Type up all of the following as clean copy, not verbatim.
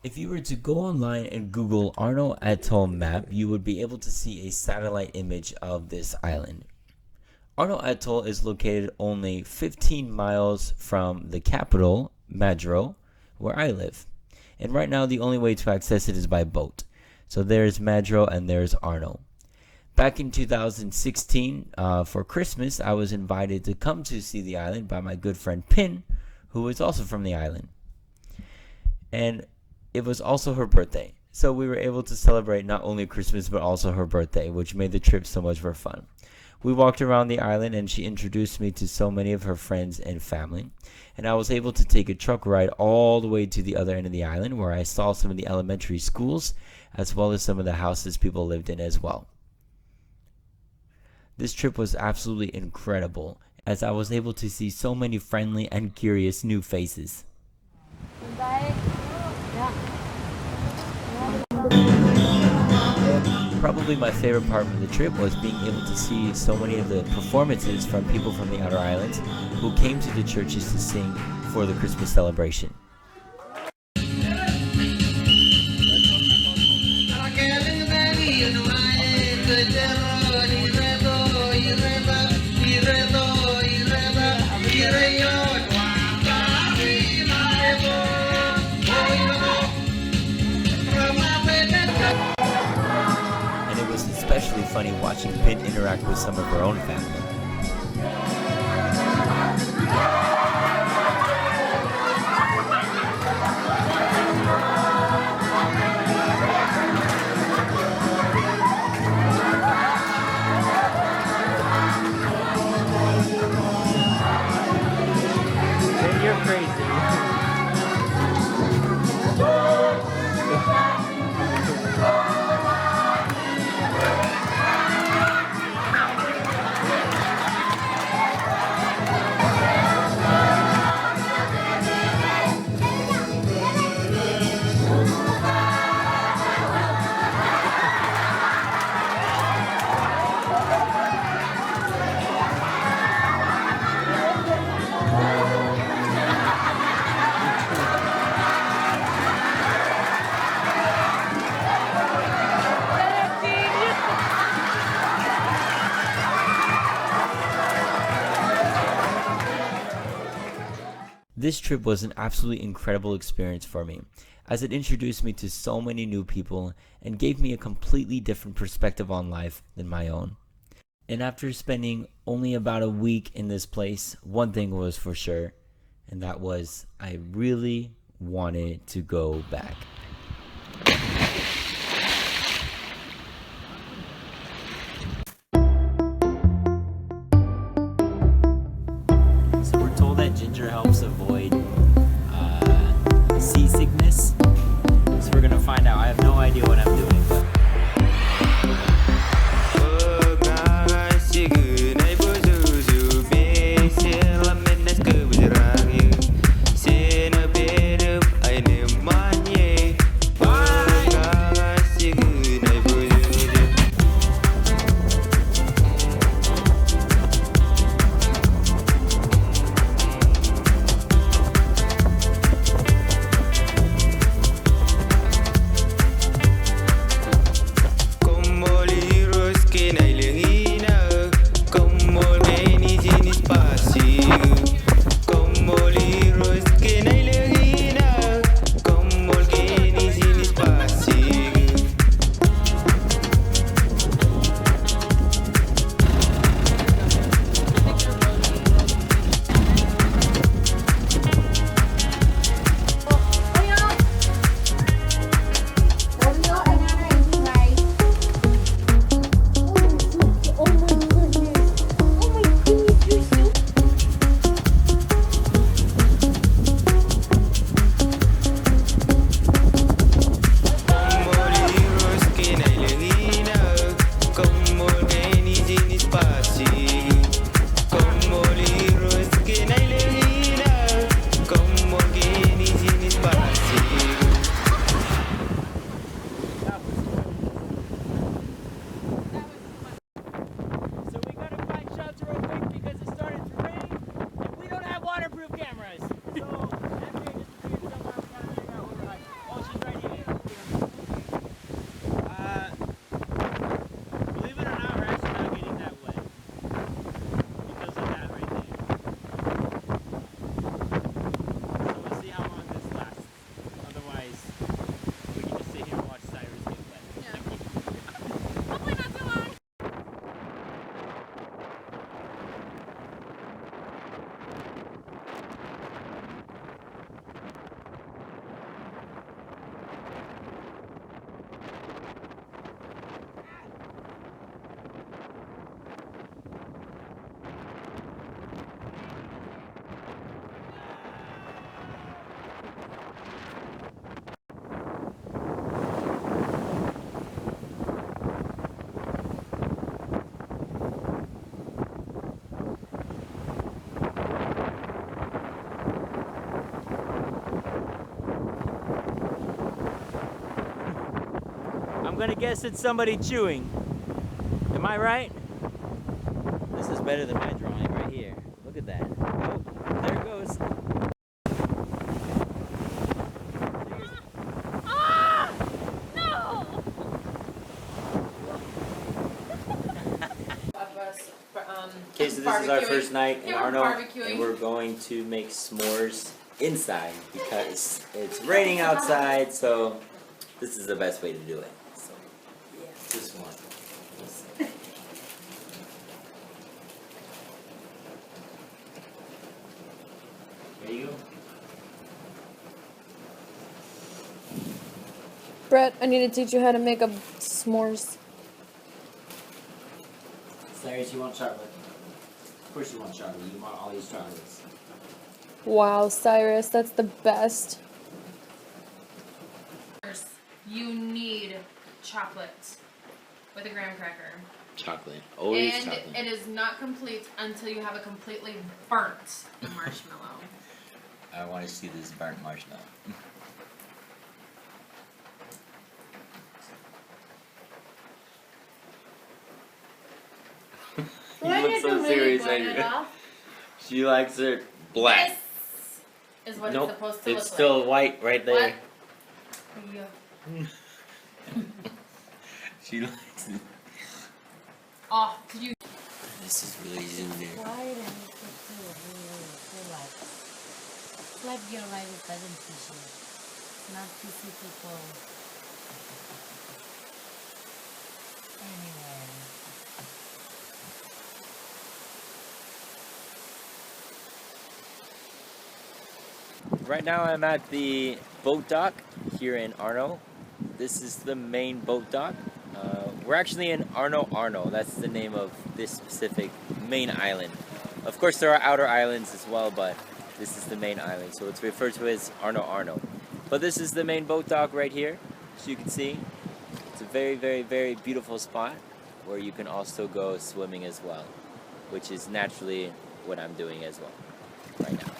If you were to go online and Google Arno Atoll map, you would be able to see a satellite image of this island. Arno Atoll is located only 15 miles from the capital, Madro, where I live. And right now the only way to access it is by boat. So there's Madro and there's Arno. Back in 2016, for Christmas, I was invited to come to see the island by my good friend Pin, who is also from the island. And it was also her birthday. So we were able to celebrate not only Christmas but also her birthday, which made the trip so much more fun. We walked around the island and she introduced me to so many of her friends and family. And I was able to take a truck ride all the way to the other end of the island where I saw some of the elementary schools as well as some of the houses people lived in as well. This trip was absolutely incredible as I was able to see so many friendly and curious new faces. Probably my favorite part of the trip was being able to see so many of the performances from people from the outer islands who came to the churches to sing for the Christmas celebration. Especially funny watching Pin interact with some of her own family. Pin, you're crazy. This trip was an absolutely incredible experience for me, as it introduced me to so many new people and gave me a completely different perspective on life than my own. And after spending only about a week in this place, one thing was for sure, and that was I really wanted to go back. So we're told that ginger helps avoid seasickness. So we're gonna find out. I have no idea what I'm doing, but gonna guess it's somebody chewing. Am I right? This is better than my drawing right here. Look at that. Oh, there it goes. Ah! No! Okay, so this is our first night in Arno, and we're going to make s'mores inside because it's raining outside, so this is the best way to do it. So, yeah, just one. There you go. Brett, I need to teach you how to make a s'mores. Cyrus, you want chocolate? Of course you want chocolate. You want all these chocolates. Wow, Cyrus, that's the best. You need chocolate with a graham cracker. Chocolate. Always and chocolate. it is not complete until you have a completely burnt marshmallow. I want to see this burnt marshmallow. You look so serious, Andrew. She likes it black. This is what Nope, it's supposed to it's look still like. white right there. What? Yeah. She likes it. Oh, could you? This is really zoomed in. Why don't you feel like your life is doesn't teach you, not to see people anywhere. Right now I'm at the boat dock here in Arno. This is the main boat dock. We're actually in Arno. That's the name of this specific main island. Of course there are outer islands as well, but this is the main island, so it's referred to as Arno. But this is the main boat dock right here, as you can see. It's a very, very, very beautiful spot where you can also go swimming as well, which is naturally what I'm doing as well right now.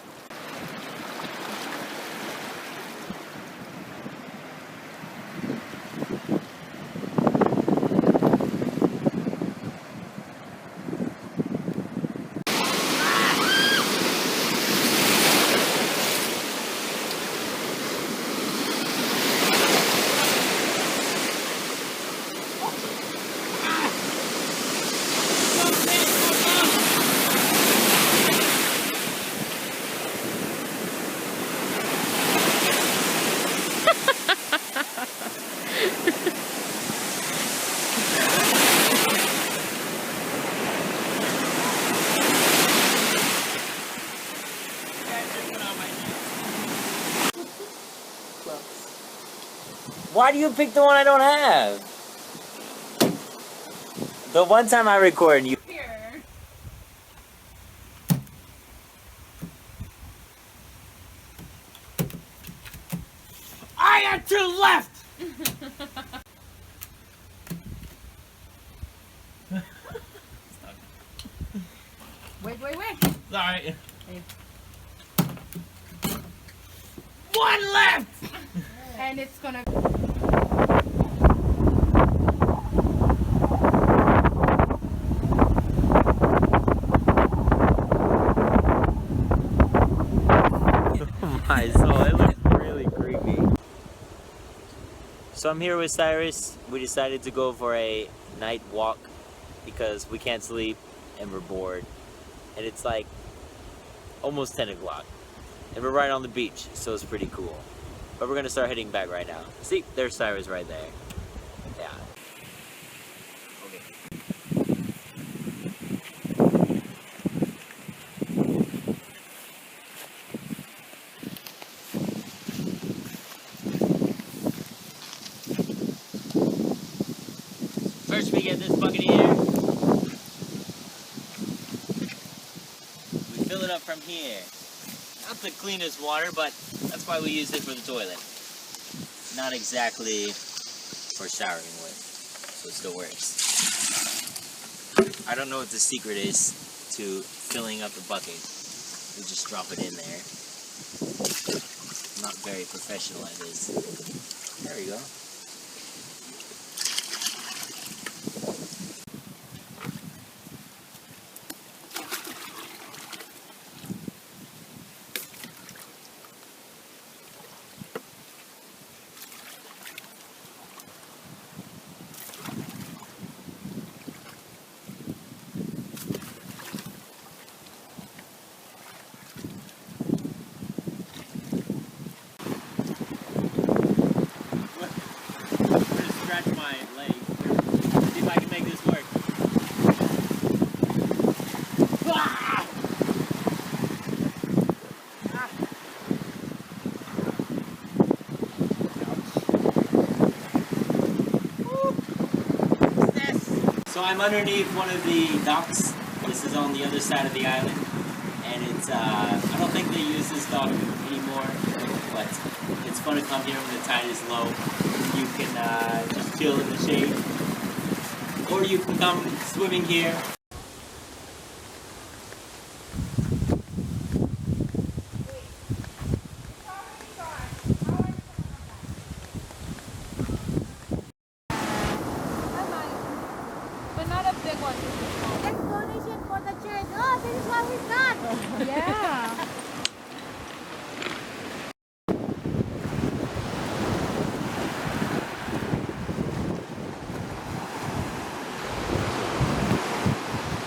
Why do you pick the one I don't have? The one time I record, you. Here. I had two left! Wait. Sorry. One left! And it's gonna. My soul, it looks really creepy. So I'm here with Cyrus. We decided to go for a night walk because we can't sleep and we're bored. And it's like almost 10 o'clock. And we're right on the beach, so it's pretty cool. But we're gonna start heading back right now. See, there's Cyrus right there. Yeah. Okay. First we get this bucket here. We fill it up from here. Not the cleanest water, but that's why we use it for the toilet. Not exactly for showering with, so it still works. I don't know what the secret is to filling up the bucket. We just drop it in there. I'm not very professional at this. There we go. So I'm underneath one of the docks. This is on the other side of the island, and it's I don't think they use this dock anymore, but it's fun to come here when the tide is low. You can just chill in the shade, or you can come swimming here. But not a big one. That's donation for the church. Oh, this is what we got. Yeah.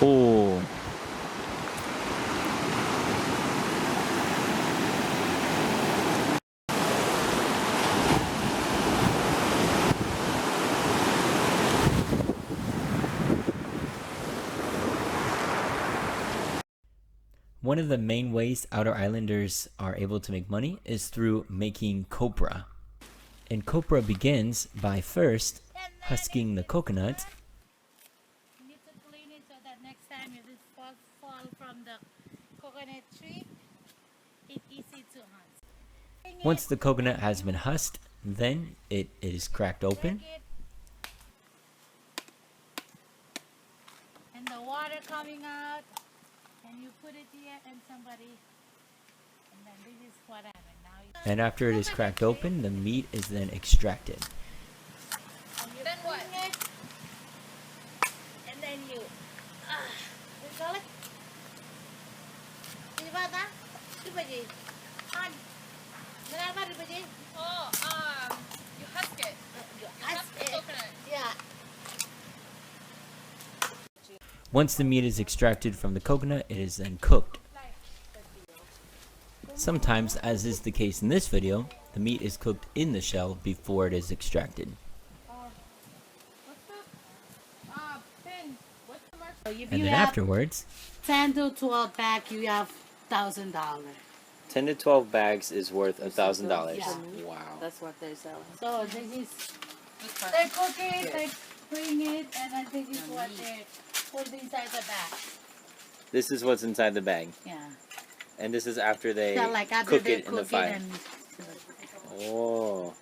Oh. One of the main ways outer islanders are able to make money is through making copra. And copra begins by first husking the coconut, You need to clean it so that next time if it fall from the coconut tree, it's easy to hunt. Once the coconut has been husked, then it is cracked open, Take it. And the water coming out, and you put it here, and somebody, and then this is what happened. Now you and after it is cracked open, the meat is then extracted. Then what? bring it, and then you, what do you call it? Dibata? Dibaji? On. Kenapa dibaji? Oh, you husk it. You Husk husk the it. coconut. Yeah. Once the meat is extracted from the coconut, it is then cooked. Sometimes, as is the case in this video, the meat is cooked in the shell before it is extracted. What's the pin? What's the mark? So if And you then have afterwards, 10 to 12 pack, you have $1,000. 10 to 12 bags is worth $1,000. Yeah. Wow. That's what they're selling. So this is, This part. they cook it, they bring it, and then this is what they put inside the bag. This is what's inside the bag. Yeah. And this is after they So like after cook they it in the cook it fire. and Oh.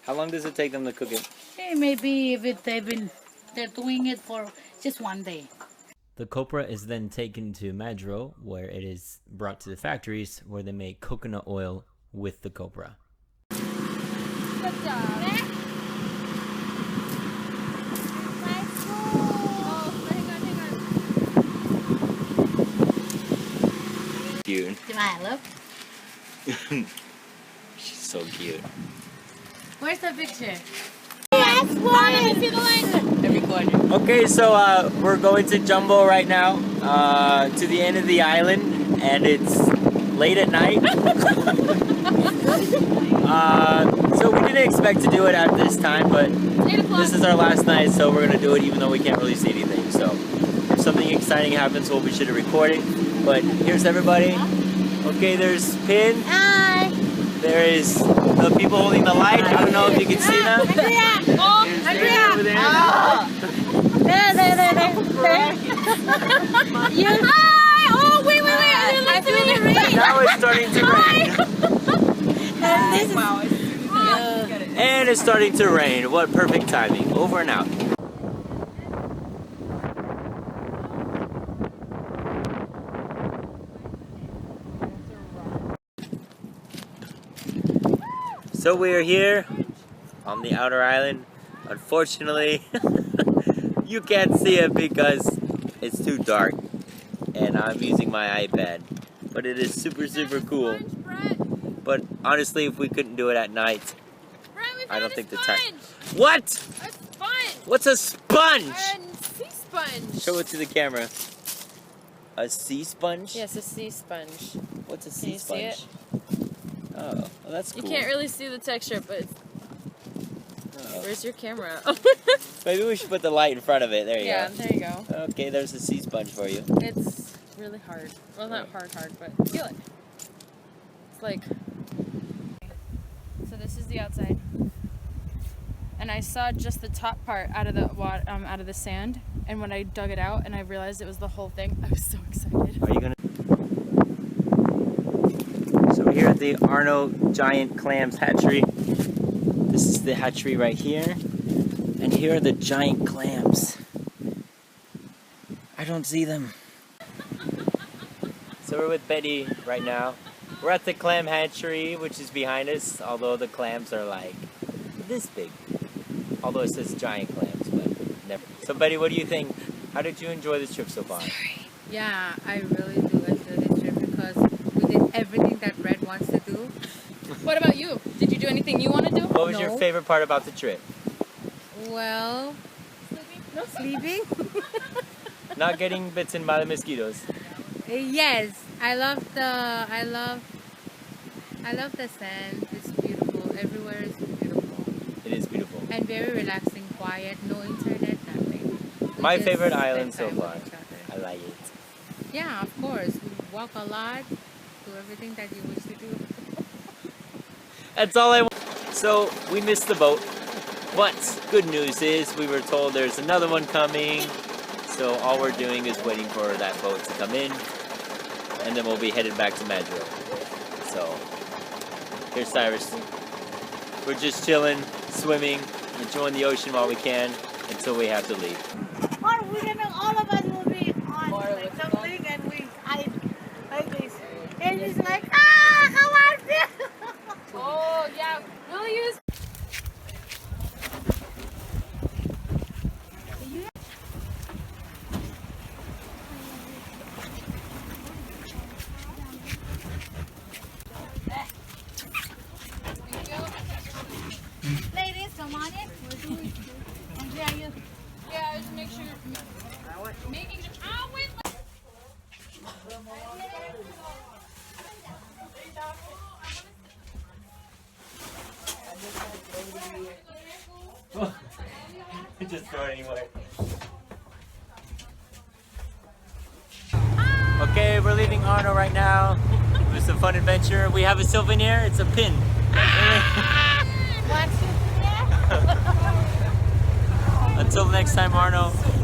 How long does it take them to cook it? hey, maybe if they're doing it for just one day. The copra is then taken to Madro, where it is brought to the factories where they make coconut oil with the copra. Good job. Oh, hang on. Cute. Smile, look. She's so cute. Where's the picture? Every corner. Okay, so we're going to Jumbo right now, to the end of the island, and it's late at night. So we didn't expect to do it at this time, but 8 o'clock. this is our last night, so we're gonna do it even though we can't really see anything. So if something exciting happens, we'll be sure to record it. But here's everybody. Okay, there's Pin. Hi. There is the people holding the light. I don't know if you can see them. Oh, Andrea over there. There. You. Hi! Oh, wait. I feel the rain. Now it's starting to rain. And this is. And it's starting to rain. What perfect timing. Over and out. So we are here on the outer island. Unfortunately, you can't see it because it's too dark and I'm using my iPad. But it is super cool. But honestly, if we couldn't do it at night, I don't think the time. What? A sponge. What's a sponge? A sea sponge. Show it to the camera. A sea sponge? Yes, a sea sponge. What's a sea you see sponge? it? Oh, well, that's cool. You can't really see the texture, but Oh. where's your camera? Maybe we should put the light in front of it. There you yeah, go. there you go. Okay, there's a sea sponge for you. It's really hard. Well, not hard, but feel it. It's like. So this is the outside. And and I saw just the top part out of the water, out of the sand. And when I dug it out and I realized it was the whole thing, I was so excited. Are you gonna? So we're here at the Arno Giant Clams Hatchery. This is the hatchery right here, and here are the giant clams. I don't see them. So we're with Betty right now. We're at the clam hatchery, which is behind us, although the clams are like this big. Although it says giant clams, but never. So Betty, what do you think? How did you enjoy this trip so far? Yeah, I really do enjoy this trip because we did everything that Red wants to do. What about you? Did you do anything you want to do? What was your No. favorite part about the trip? Well, sleeping. Not getting bitten by the mosquitoes. Yes, I love the sand. It's beautiful. Everywhere is beautiful It is beautiful. and very relaxing, quiet. No internet, nothing. We My just favorite spend island so time with far. each other. I like it. Yeah, of course. We walk a lot. Do everything that you wish to do. That's all I want. So we missed the boat, but good news is we were told there's another one coming. So all we're doing is waiting for that boat to come in, and then we'll be headed back to Madrid. So here's Cyrus. We're just chilling, swimming, enjoying the ocean while we can until we have to leave. Or we don't know, all of us will be on like something and we hide like this. And he's like, come on, Oh, yeah. We'll use. ladies, come on in. We're doing and yeah, you. Yeah, just make sure you're making sure. Oh, wait. Just throw it anywhere. Okay, we're leaving Arno right now. It was a fun adventure. We have a souvenir. It's a pin. Want you there? Until next time, Arno. Hello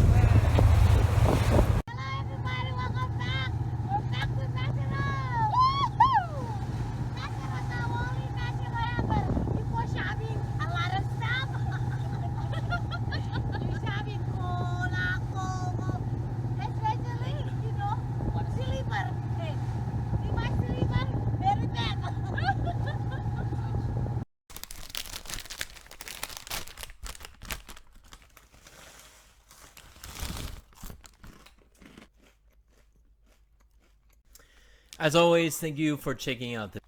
everybody, welcome back. We're back to National. Woohoo! National is our only national ever. Before shopping, a lot of stuff. You shopping cola, Como, especially, you know, silver. Hey, see my silver? Very bad. As always, thank you for checking out the